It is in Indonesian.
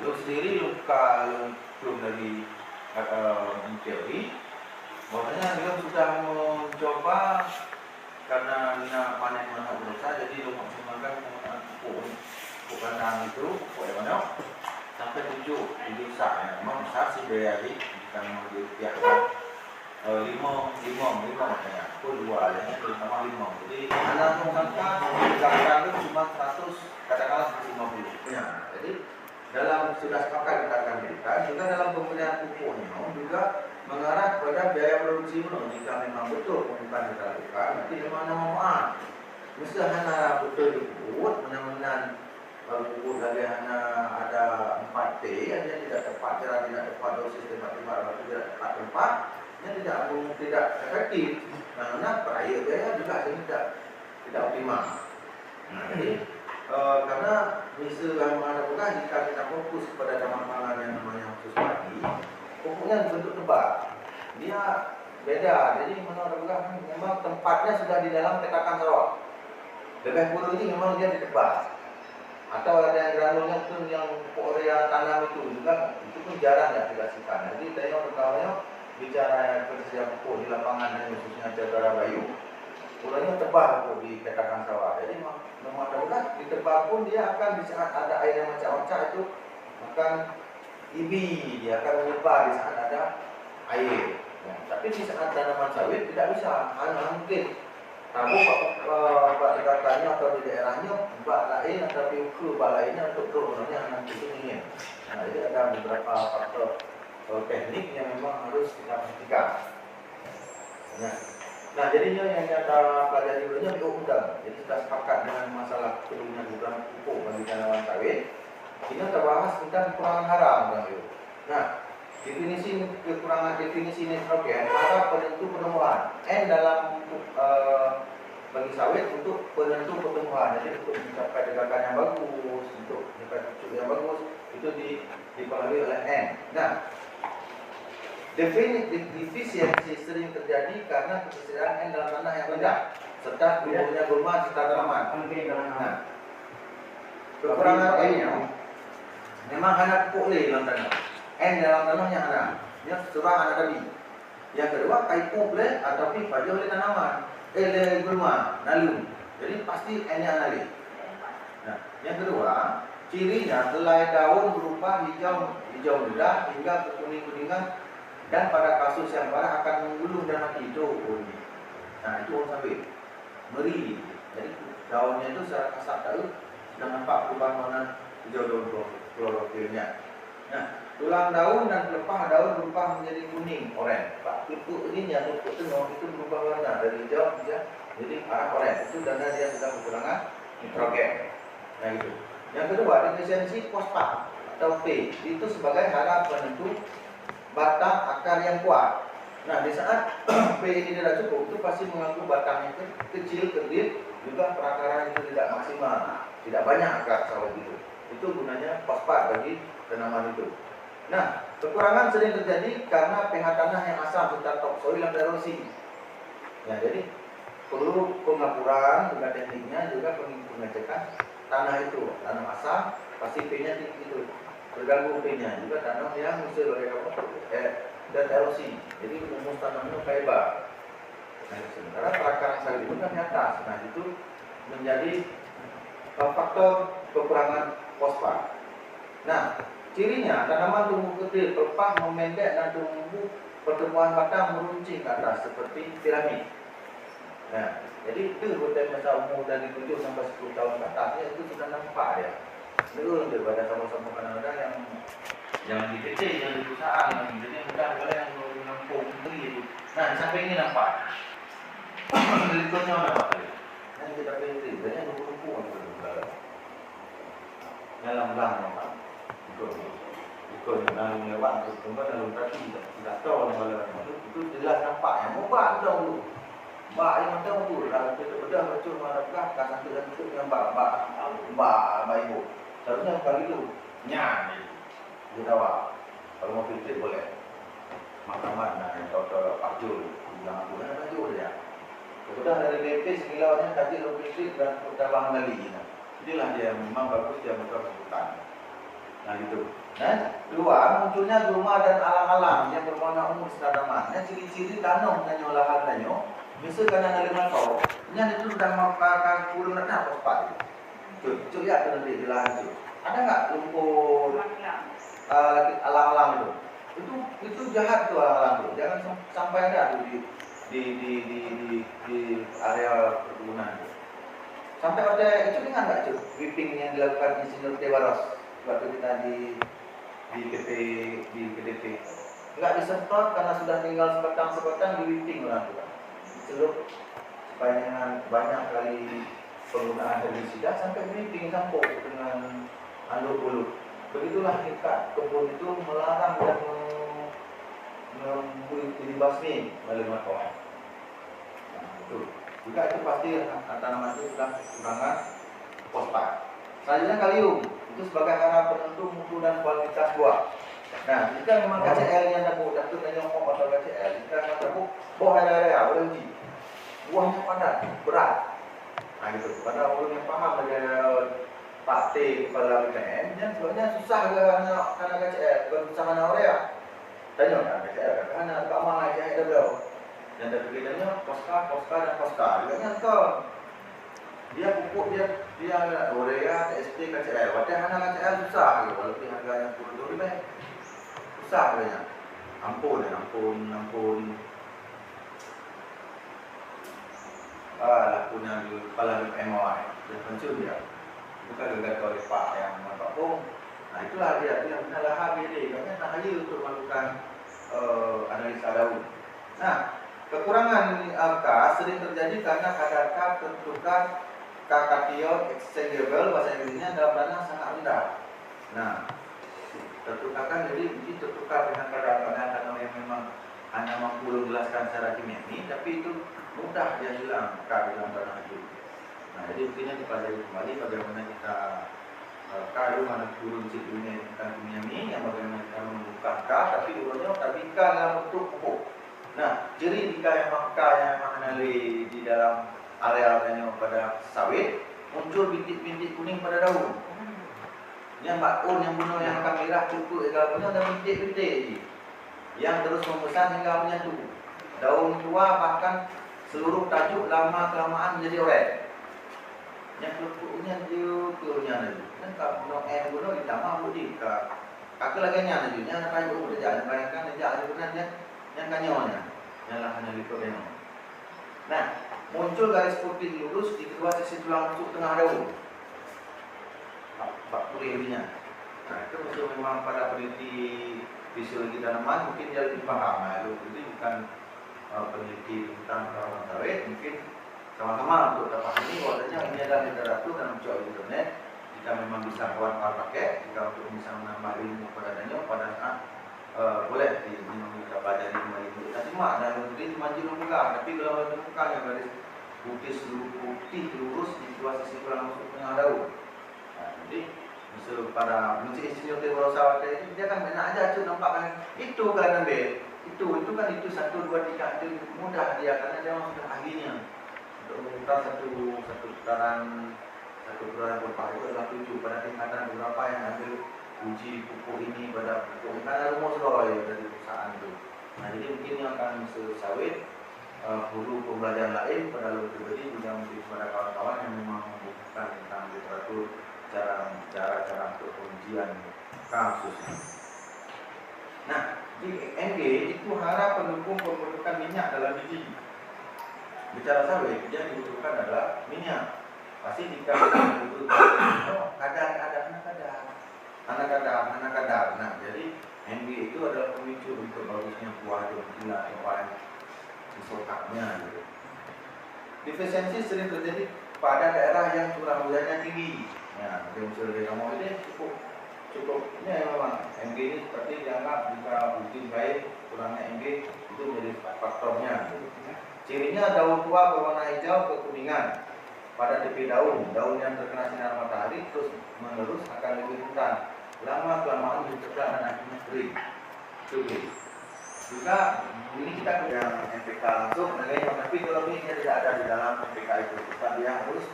lu sendiri belum lagi teori, makanya dia sudah mencoba karena Nina panen mana berusaha, jadi lu maksimalkan penggunaan pupuk kandang itu, pupuk yang mana sampai 7 sak ya. Memang besar sih biaya ini jika memang dirupiahkan 5 makanya aku 2 adanya terutama 5. Jadi anak angka gerakan itu cuma 100 katakanlah 150 ya. Jadi dalam sudah sepakat kita juga dalam pembelian pupuknya juga mengarah pada biaya produksi menurut jika memang betul pembukaan kita lakukan nanti di mana manfaat mesti hanya betul dipupuk benar-benar pupuk lagi hanya ada 4T hanya tidak tepat cara tidak tepat dosis tempat tidak tepat tempat tidak efektif karena biaya juga tidak optimal. Nah, jadi karena misalnya mana bukan jika kita fokus pada zaman pangan yang namanya khusus padi, pupuknya bentuk tebal, dia beda. Jadi menurut bukan memang tempatnya sudah di dalam petakan sawah. Lebih buruk ini memang dia ditebal. Atau ada yang granulnya pun yang urea tanam itu juga itu pun jarang ya dikasihkan. Jadi tengok utamanya bicara kerja pupuk di lapangan dan khususnya Cakra Bayu, ularnya tebal di petakan sawah. Jadi memang ada ditebal pun dia akan di saat ada air yang macam-macam itu akan dia akan menyebar di saat ada air. Ya, tapi di saat tanaman sawit tidak bisa, hanya mungkin tahu pak dekatnya atau di daerahnya bak lain atau ke bak lainnya untuk turunannya nanti itu ingin. Nah, jadi ada beberapa faktor teknik yang memang harus kita perhatikan. Nah, jadinya yang kita pelajari dulunya undang. Jadi kita sepakat dengan masalah perlunya kebutuhan pupuk bagi tanaman sawit. Ini kita bahas tentang kekurangan haram, Bang Yu. Nah, definisi nitrogen ada penentu pertumbuhan. N dalam bagi sawit untuk penentu pertumbuhan. Jadi untuk mencapai degakan yang bagus, untuk mencapai cucuk yang bagus itu dipengaruhi oleh N. Nah, defisiensi sering terjadi karena ketersediaan N dalam tanah yang rendah serta tumbuhnya gulma serta tanaman. Nah, kekurangan N-nya memang hanya pupuk dalam tanah. N dalam tanahnya ada. Dia surah anak tadi. Yang kedua kaipu oleh atau pipa oleh tanaman. Gulma, nalu. Jadi pasti N-nya nalu. Nah, yang kedua cirinya helai daun berupa hijau muda hingga kekuning-kuningan dan pada kasus yang parah akan menggulung dan mati itu. Nah, itu orang sawit. Meri. Jadi daunnya itu secara kasar tahu sudah nampak perubahan warna hijau daun klorofilnya. Nah, tulang daun dan pelepah daun berubah menjadi kuning, oranye. Pak, pupuk ini yang pupuk itu berubah warna dari hijau jadi arah oranye. Itu karena dia sudah kekurangan nitrogen. Nah, itu. Yang kedua, defisiensi fosfat atau P. Itu sebagai hara penentu batang akar yang kuat. Nah, di saat P ini tidak cukup, itu pasti mengganggu batangnya kecil, kerdil, juga perakaran itu tidak maksimal, tidak banyak akar sawit itu. Itu gunanya fosfat bagi tanaman itu. Nah, kekurangan sering terjadi karena pH tanah yang asam serta topsoil yang erosi. Ya, jadi perlu pengapuran juga tekniknya juga pengecekan tanah itu, tanah asam pasti P-nya tinggi itu. Terganggu P-nya juga tanah yang mesti dan erosi. Jadi rumus tanamnya kayak bak. Nah, sementara perakaran sawit itu kan di atas. Nah, itu menjadi faktor kekurangan fosfat. Nah, cirinya tanaman tumbuh kecil, pelepah memendek dan tumbuh pertumbuhan batang meruncing ke atas seperti piramid. Nah, jadi itu bukan masa umur dari 7 sampai 10 tahun ke atasnya itu sudah nampak ya. Itu daripada sama-sama kadang-kadang yang di PC, yang di perusahaan, jadi mudah kalau yang menampung gitu. Nah, sampai ini nampak. Berikutnya nampak tadi. Yang kita pilih, banyak lumpuh-lumpuh dalam nampak. Ikut dalam lewat, kemudian dalam kaki tidak tahu itu jelas nampak yang mubah dulu. Mbak yang macam tu, kalau kita bedah macam manakah kasar dan itu yang mbak ibu. Seharusnya kali itu nyanyi. Dia tahu kalau mau fikir boleh. Makaman dan tahu Pak Jul, bilang aku nak Pak Jul ya. Kemudian dari BP sekilaunya kaji logistik dan terbang lagi. Inilah dia memang bagus dia betul sebutan. Nah gitu. Dan dua, munculnya gurma dan alang-alang yang berwarna ungu serta tanaman. Ciri-ciri tanam dan olahan danyo, misalkan ada lima kau, ini itu sudah makan kurang nak fosfat. Cuy ya tu nanti di lahan itu. Ada nggak lumpur alang-alang itu jahat tuh alang-alang tuh. Jangan sampai ada tuh di area perkebunan itu. Sampai ada itu ingat nggak cuy? Whipping yang dilakukan Insinyur Tewaros waktu kita di PDP nggak disemprot karena sudah tinggal sebatang di whipping orang tua celup supaya dengan banyak kali penggunaan herbisida sampai whipping campur dengan anduk bulu. Begitulah kita kebun itu melarang dan dibasmi melalui markoan. Itu juga itu pasti tanaman itu sudah kekurangan fosfat. Selanjutnya kalium. Itu sebagai hara penentu mutu dan kualitas buah. Nah, jika memang KCL yang dapat datuk dan nyokong atau KCL, jika memang dapat buah area berhenti, buahnya padat, berat. Nah, gitu. Karena orang yang paham dengan Pak T kepala BKN, dan sebenarnya susah karena KCL, bukan susah karena area. Tanya kan KCL, karena Pak Mang aja ada berapa? Dan dari bedanya Posca dan Posca. Juga kan dia pupuk dia urea, TSP, KCL. Wadah anak KCL susah gitu. Walaupun harganya 10 ribu susah katanya. Ampun. Punya kepala BPMOI dan pensiun dia. Bukan gagal oleh Pak yang Pak. Nah itulah dia benar HBD. Kami tak hanya untuk melakukan analisa daun. Nah kekurangan K sering terjadi karena kadar K tertukar cation exchangeable bahasa Inggrisnya dalam dana sangat rendah. Nah, tertukarkan jadi ini tertukar dengan kadar yang memang hanya mampu menjelaskan secara kimiawi, tapi itu mudah dia hilang K dalam dana itu. Nah, jadi mungkinnya dipelajari kembali bagaimana kita K itu mana turun situnya tentang kimiawi, yang bagaimana kita membuka K, tapi urutnya tapi K dalam bentuk pupuk. Nah, ciri jika yang K yang mengenali di dalam area-areanya pada sawit muncul bintik-bintik kuning pada daun. Yang bakun yang bunuh yang akan merah cukup punya ada bintik-bintik yang terus membesar hingga menyatu. Daun tua bahkan seluruh tajuk lama kelamaan menjadi oranye. Yang kelupuknya diukurnya lagi. Dan kalau bunuh ditambah budi kakek lagi nya kayu kerjaan bayangkan aja sebenarnya yang kanyonya yang lahannya lipat. Nah, muncul garis putih lurus di kedua sisi tulang rusuk tengah daun. Bak pulihnya. Nah, itu muncul memang pada peneliti fisiologi tanaman mungkin dia lebih paham. Nah, itu bukan peneliti tentang tanaman sawit, mungkin sama-sama untuk terpahami bahwasanya ini adalah literatur dan mencoba internet. Jika memang bisa kawan-kawan pakai, jika untuk bisa menambah ilmu pada saat boleh kita pelajari kembali. Nanti mak dan menteri dimanjir membuka, tapi kalau menemukan yang garis putih lurus di dua sisi tulang rusuk tengah daun. Nah, jadi misal pada Insinyur Tewaros itu dia kan enak aja tuh nampakkan itu kan itu kan 1, 2, 3 itu mudah dia karena dia sudah ahlinya untuk mengutar satu putaran berpah itu adalah 7 pada tingkatan beberapa yang ambil uji pupuk ini pada pupuk karena rumus ya dari perusahaan itu. Nah jadi mungkin yang akan sawit guru pembelajaran lain pada lo pribadi juga mungkin kepada kawan-kawan yang memang membutuhkan tentang literatur cara untuk pengujian kasusnya. Nah di NG itu harap pendukung pembentukan minyak dalam biji. Bicara sawit yang dibutuhkan adalah minyak. Pasti jika kadar. Nah, jadi NG itu adalah pemicu untuk bagusnya buah dan gula yang disokaknya. Gitu. Defisiensi sering terjadi pada daerah yang curah hujannya tinggi. Ya, misalnya kamu ini cukup ini memang NG ini seperti dianggap jika bukti baik kurangnya NG itu menjadi faktornya. Gitu. Cirinya daun tua berwarna hijau kekuningan. Pada tepi daun yang terkena sinar matahari terus menerus akan lebih rentan. Lama kelamaan ditekan dan akhirnya kering. Juga ini kita yang MPK langsung, tapi kalau ini tidak ada di dalam MPK itu, dia harus